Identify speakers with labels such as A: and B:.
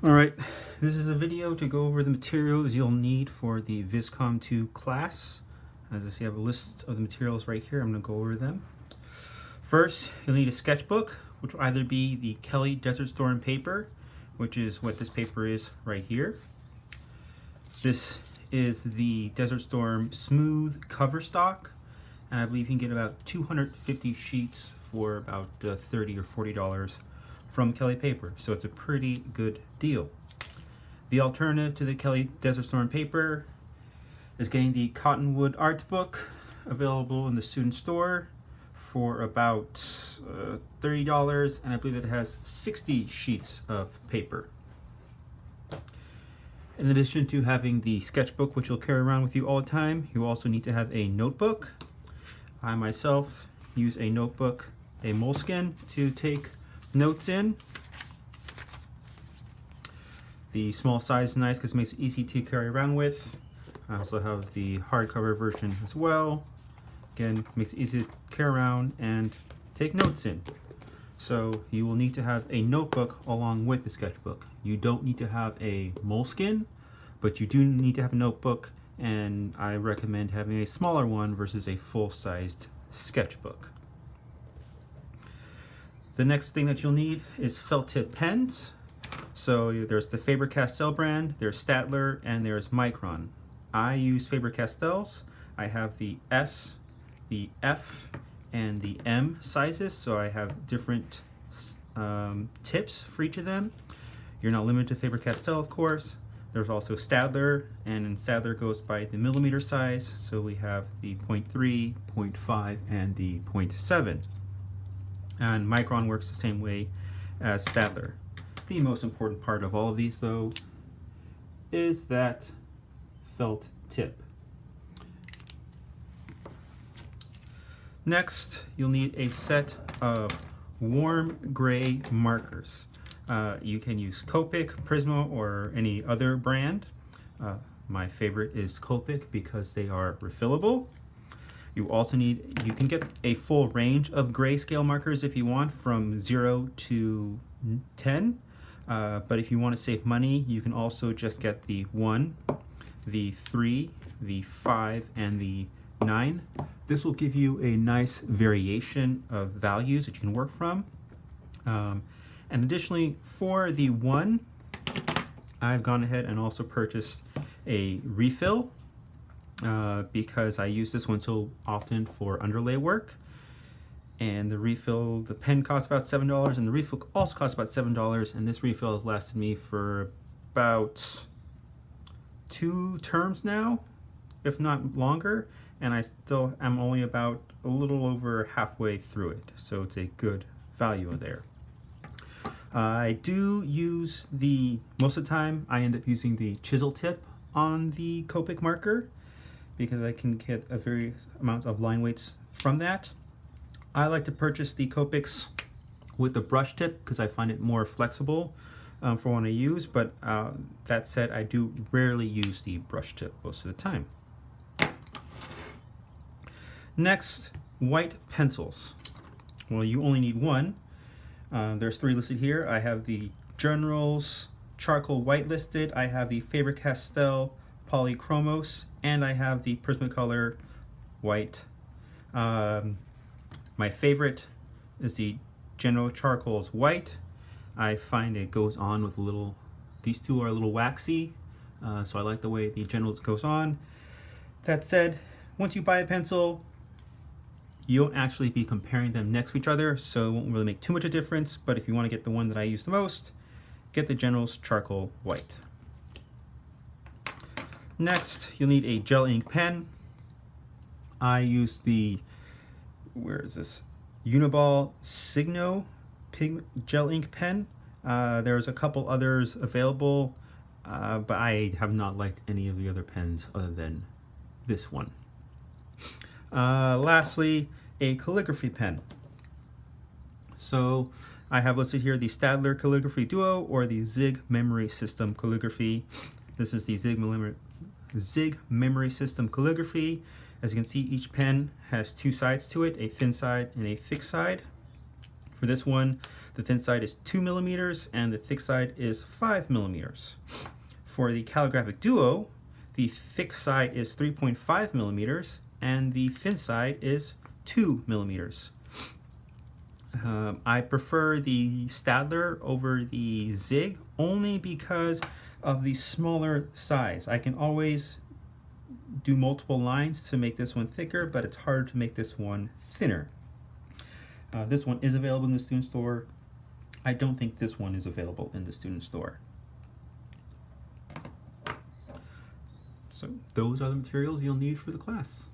A: Alright, this is a video to go over the materials you'll need for the Viscom 2 class. As I see, I have a list of the materials right here. I'm going to go over them. First, you'll need a sketchbook, which will either be the Kelly Desert Storm paper, which is what this paper is right here. This is the Desert Storm smooth cover stock, and I believe you can get about 250 sheets for about $30 or $40 from Kelly paper, so it's a pretty good deal. The alternative to the Kelly Desert Storm paper is getting the Cottonwood art book, available in the student store for about $30, and I believe it has 60 sheets of paper. In addition to having the sketchbook, which you'll carry around with you all the time, you also need to have a notebook. I myself use a notebook, a moleskin, to take notes in. The small size is nice because it makes it easy to carry around with. I also have the hardcover version as well. Again, makes it easy to carry around and take notes in. So you will need to have a notebook along with the sketchbook. You don't need to have a moleskin, but you do need to have a notebook, and I recommend having a smaller one versus a full-sized sketchbook. The next thing that you'll need is felt tip pens. So there's the Faber-Castell brand, there's Staedtler, and there's Micron. I use Faber-Castells. I have the S, the F, and the M sizes, so I have different tips for each of them. You're not limited to Faber-Castell, of course. There's also Staedtler, and in Staedtler goes by the millimeter size, so we have the 0.3, 0.5, and the 0.7. And Micron works the same way as Staedtler. The most important part of all of these, though, is that felt tip. Next, you'll need a set of warm gray markers. You can use Copic, Prisma, or any other brand. My favorite is Copic because they are refillable. You can get a full range of grayscale markers if you want, from 0 to 10. But if you want to save money, you can also just get the 1, the 3, the 5, and the 9. This will give you a nice variation of values that you can work from. And additionally, for the 1, I've gone ahead and also purchased a refill because I use this one so often for underlay work. And the pen costs about $7, and the refill also costs about $7, and this refill has lasted me for about 2 terms now, if not longer, and I still am only about a little over halfway through it, so it's a good value there. I do use most of the time I end up using the chisel tip on the Copic marker because I can get a various amount of line weights from that. I like to purchase the Copics with the brush tip because I find it more flexible for when I use, but that said, I do rarely use the brush tip most of the time. Next, white pencils. Well, you only need one. There's 3 listed here. I have the General's Charcoal White listed, I have the Faber-Castell Polychromos, and I have the Prismacolor White. My favorite is the General Charcoal's White. I find it goes on with these two are a little waxy, so I like the way the General's goes on. That said, once you buy a pencil, you won't actually be comparing them next to each other, so it won't really make too much of a difference, but if you want to get the one that I use the most, get the General's Charcoal White. Next, you'll need a gel ink pen. I use the Uniball Signo gel ink pen. There's a couple others available, but I have not liked any of the other pens other than this one. Lastly, a calligraphy pen. So I have listed here the Staedtler Calligraphy Duo or the Zig Memory System Calligraphy. This is the Zig Memory System Calligraphy. As you can see, each pen has 2 sides to it, a thin side and a thick side. For this one, the thin side is 2 millimeters and the thick side is 5 millimeters. For the Calligraphic Duo, the thick side is 3.5 millimeters and the thin side is 2 millimeters. I prefer the Staedtler over the Zig only because of the smaller size. I can always do multiple lines to make this one thicker, but it's harder to make this one thinner. This one is available in the student store. I don't think this one is available in the student store. So those are the materials you'll need for the class.